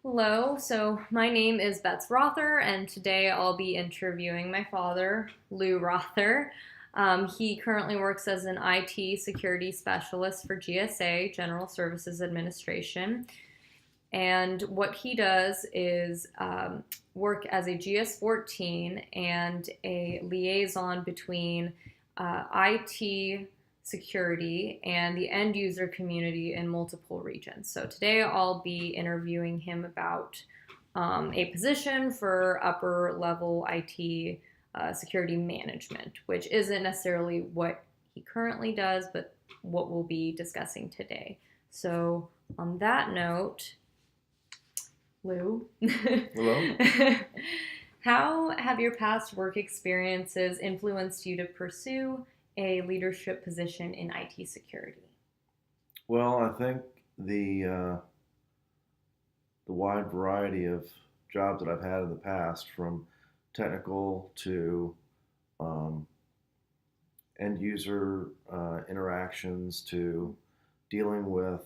Hello, so my name is Bets Rother, and today I'll be interviewing my father, Lou Rother. He currently works as an IT security specialist for GSA, General Services Administration. And what he does is work as a GS-14 and a liaison between IT security and the end user community in multiple regions. So today I'll be interviewing him about a position for upper level IT security management, which isn't necessarily what he currently does, but what we'll be discussing today. So on that note, Lou, Hello. how have your past work experiences influenced you to pursue a leadership position in IT security? Well, I think the the wide variety of jobs that I've had in the past, from technical to um, end user interactions to dealing with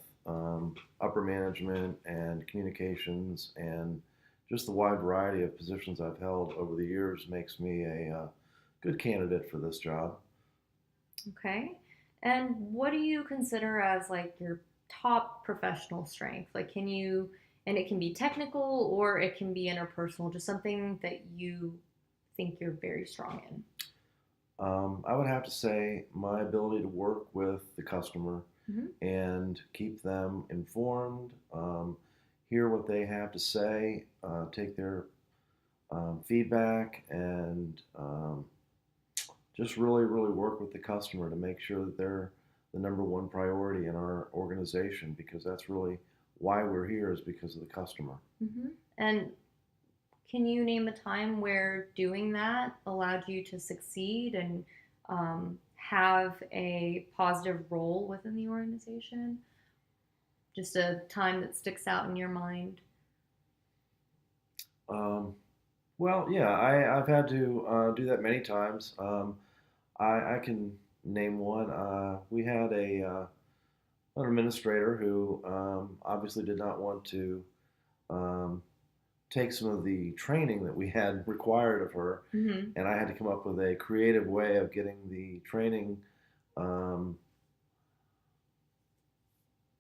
upper management and communications, and just the wide variety of positions I've held over the years makes me a good candidate for this job. Okay. And what do you consider as like your top professional strength? Like, and it can be technical or it can be interpersonal, just something that you think you're very strong in. I would have to say my ability to work with the customer Hmm. and keep them informed, hear what they have to say, take their feedback, and just really, really work with the customer to make sure that they're the number one priority in our organization, because that's really why we're here, is because of the customer. And can you name a time where doing that allowed you to succeed and have a positive role within the organization? Just a time that sticks out in your mind. Um, well, yeah, I've had to do that many times. I can name one. We had an administrator who obviously did not want to um, take some of the training that we had required of her, Hmm. and I had to come up with a creative way of getting the training um,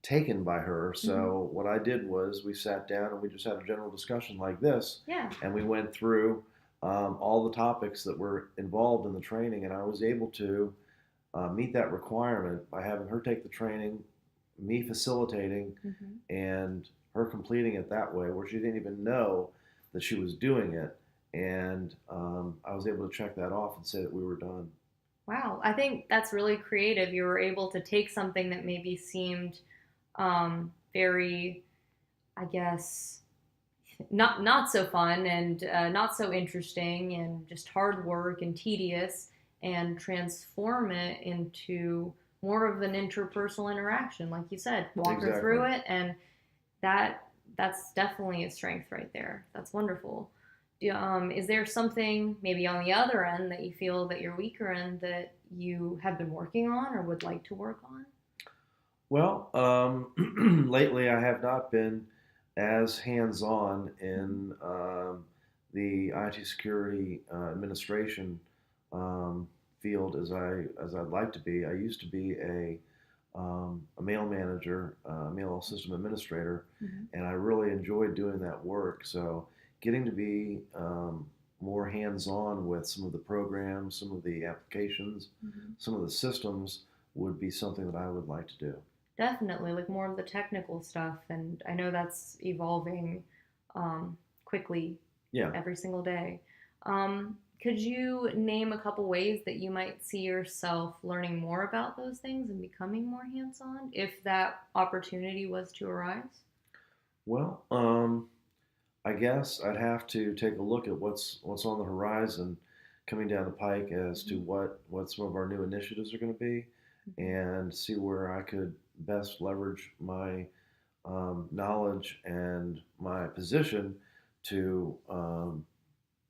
taken by her. Hmm. So what I did was we sat down and we just had a general discussion like this, Yeah. and we went through all the topics that were involved in the training, and I was able to meet that requirement by having her take the training, me facilitating, Hmm. and her completing it that way, where she didn't even know that she was doing it. And I was able to check that off and say that we were done. Wow. I think that's really creative. You were able to take something that maybe seemed very, I guess, not so fun and not so interesting and just hard work and tedious, and transform it into more of an interpersonal interaction, like you said, walk her Exactly. through it, and that that's definitely a strength right there. That's wonderful. Is there something maybe on the other end that you feel that you're weaker in that you have been working on or would like to work on? Well, lately I have not been as hands-on Mhm. in the IT security administration field as I'd like to be. I used to be a mail manager, mail system administrator, Mhm. and I really enjoyed doing that work. So getting to be more hands-on with some of the programs, some of the applications, Mhm. some of the systems would be something that I would like to do. Definitely, like more of the technical stuff, and I know that's evolving quickly Yeah. every single day. Could you name a couple ways that you might see yourself learning more about those things and becoming more hands-on if that opportunity was to arise? Well, I guess I'd have to take a look at what's on the horizon coming down the pike as to Mhm. what some of our new initiatives are going to be, Mhm. and see where I could best leverage my knowledge and my position to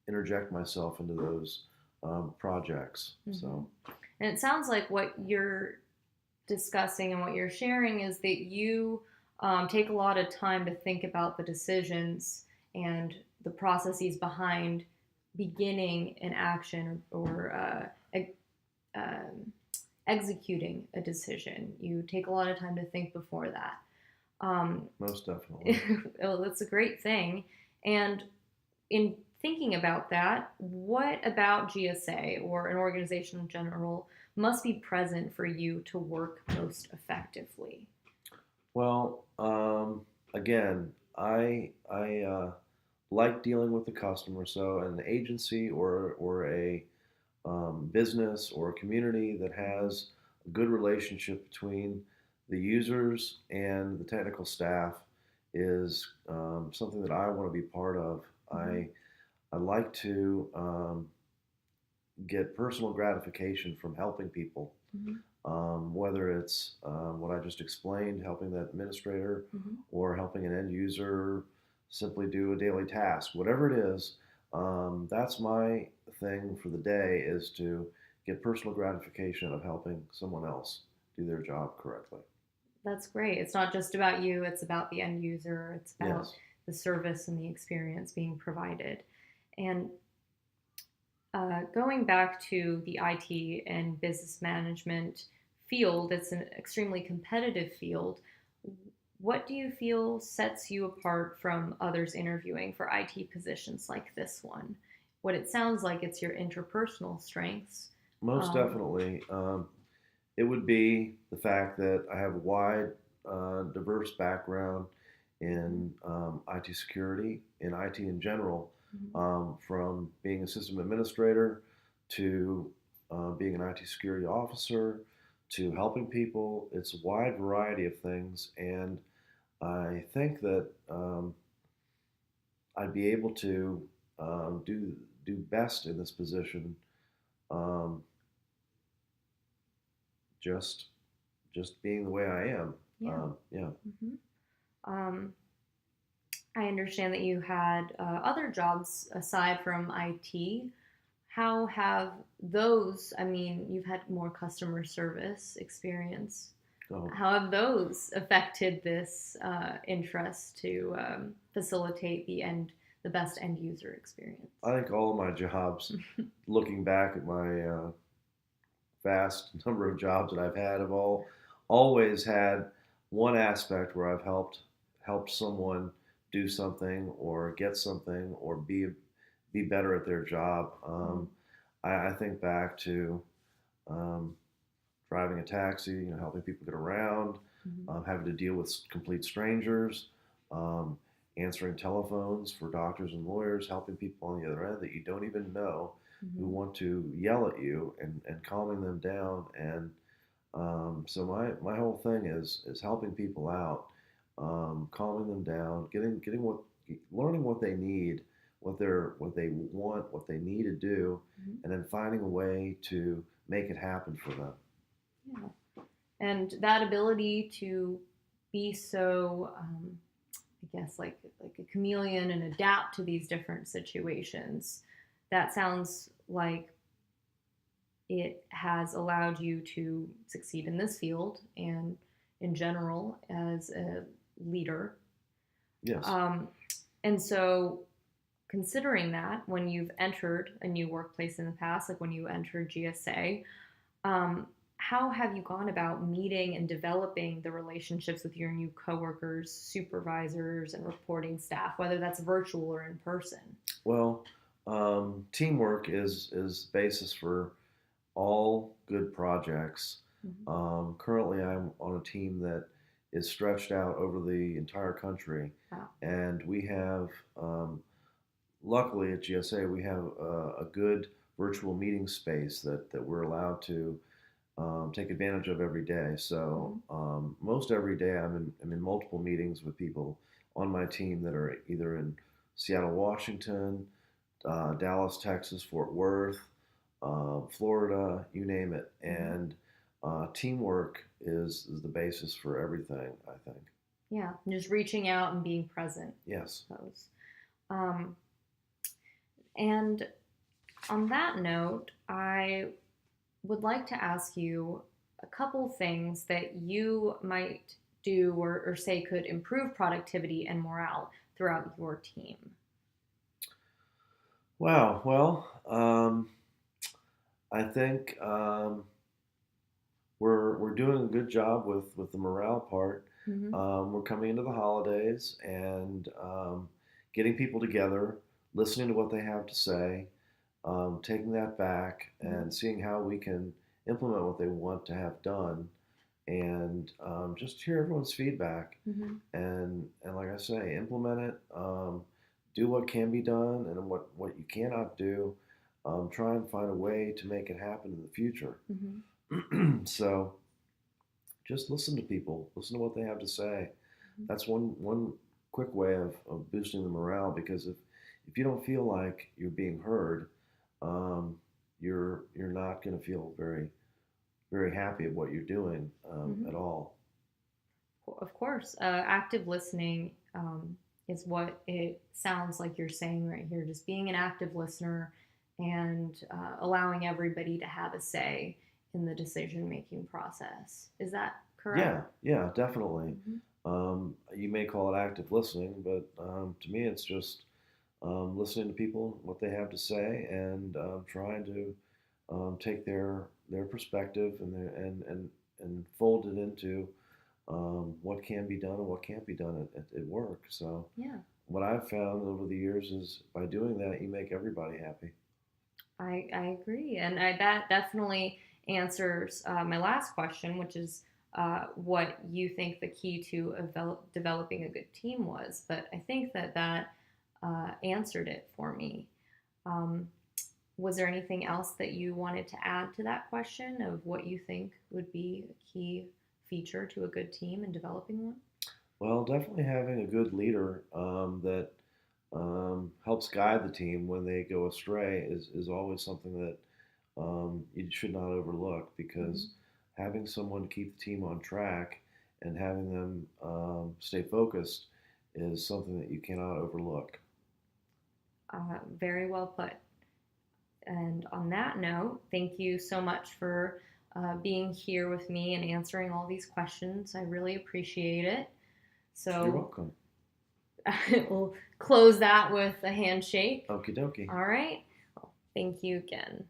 interject myself into those projects. Mhm. So, And it sounds like what you're discussing and what you're sharing is that you take a lot of time to think about the decisions and the processes behind beginning an action or um, executing a decision. You take a lot of time to think before that. Most definitely. Well, that's a great thing. And in thinking about that, what about GSA or an organization in general must be present for you to work most effectively? Well, again, I like dealing with the customer. So an agency or a business or a community that has a good relationship between the users and the technical staff is something that I want to be part of. Mm-hmm. I like to get personal gratification from helping people, Mm-hmm. whether it's what I just explained, helping that administrator, Mm-hmm. or helping an end user simply do a daily task, whatever it is. That's my thing for the day is to get personal gratification of helping someone else do their job correctly. That's great. It's not just about you, it's about the end user, it's about Yes. the service and the experience being provided. And going back to the IT and business management field, it's an extremely competitive field. What do you feel sets you apart from others interviewing for IT positions like this one? What it sounds like it's your interpersonal strengths. Most Um, definitely. It would be the fact that I have a wide, diverse background in IT security, in IT in general, mhm, from being a system administrator to being an IT security officer to helping people. It's a wide variety of things, and I think that I'd be able to do best in this position um, just just being the way I am. yeah. Yeah. Hmm. Um, I understand that you had other jobs aside from IT. How have those, I mean, you've had more customer service experience. So How have those affected this interest to facilitate the best end user experience? I think all of my jobs, looking back at my vast number of jobs that I've had, have all always had one aspect where I've helped someone do something or get something or be better at their job. Mm-hmm. I think back to um, driving a taxi, helping people get around, Mm-hmm. having to deal with complete strangers, um, answering telephones for doctors and lawyers, helping people on the other end that you don't even know who Mm-hmm. want to yell at you and calming them down. And so my whole thing is helping people out, calming them down, learning what they need, what they want, what they need to do, Mm-hmm. and then finding a way to make it happen for them. Yeah. And that ability to be so, I guess, like a chameleon and adapt to these different situations, that sounds like it has allowed you to succeed in this field and in general as a leader. Yes. Um, and so, considering that, when you've entered a new workplace in the past, like when you entered GSA, um, how have you gone about meeting and developing the relationships with your new coworkers, supervisors, and reporting staff, whether that's virtual or in person? Well, teamwork is basis for all good projects. Mm-hmm. Currently, I'm on a team that is stretched out over the entire country, Wow. and we have, luckily at GSA, we have a good virtual meeting space that we're allowed to take advantage of every day. So Mm-hmm. most every day, I'm in multiple meetings with people on my team that are either in Seattle, Washington, Dallas, Texas, Fort Worth, Florida, you name it. Mm-hmm. And teamwork is the basis for everything, I think. Yeah, just reaching out and being present, Yes. I suppose. Um, and on that note, I would like to ask you a couple things that you might do or say could improve productivity and morale throughout your team? Wow. Well, I think we're doing a good job with the morale part. Mm-hmm. We're coming into the holidays and getting people together, listening to what they have to say, taking that back Mm-hmm. and seeing how we can implement what they want to have done, and just hear everyone's feedback Mm-hmm. and like I say, implement it. Do what can be done and what you cannot do. Try and find a way to make it happen in the future. Mm-hmm. So just listen to people, listen to what they have to say. That's one quick way of boosting the morale, because if you don't feel like you're being heard, um, you're not going to feel very happy at what you're doing Mm-hmm. at all. Of course, active listening is what it sounds like you're saying right here. Just being an active listener and allowing everybody to have a say in the decision making process. Is that correct? Yeah, yeah, definitely. Mm-hmm. You may call it active listening, but to me, it's just listening to people, what they have to say, and trying to take their perspective and fold it into what can be done and what can't be done at work. So Yeah, what I've found over the years is by doing that, you make everybody happy. I agree. And that definitely answers my last question, which is what you think the key to developing a good team was. But I think that answered it for me. Um, was there anything else that you wanted to add to that question of what you think would be a key feature to a good team and developing one? Well, definitely having a good leader that helps guide the team when they go astray is always something that you should not overlook, Mm-hmm. because having someone to keep the team on track and having them stay focused is something that you cannot overlook. Very well put. And on that note, thank you so much for being here with me and answering all these questions. I really appreciate it. You're So welcome. we'll close that with a handshake. Okie dokie. All right. Well, thank you again.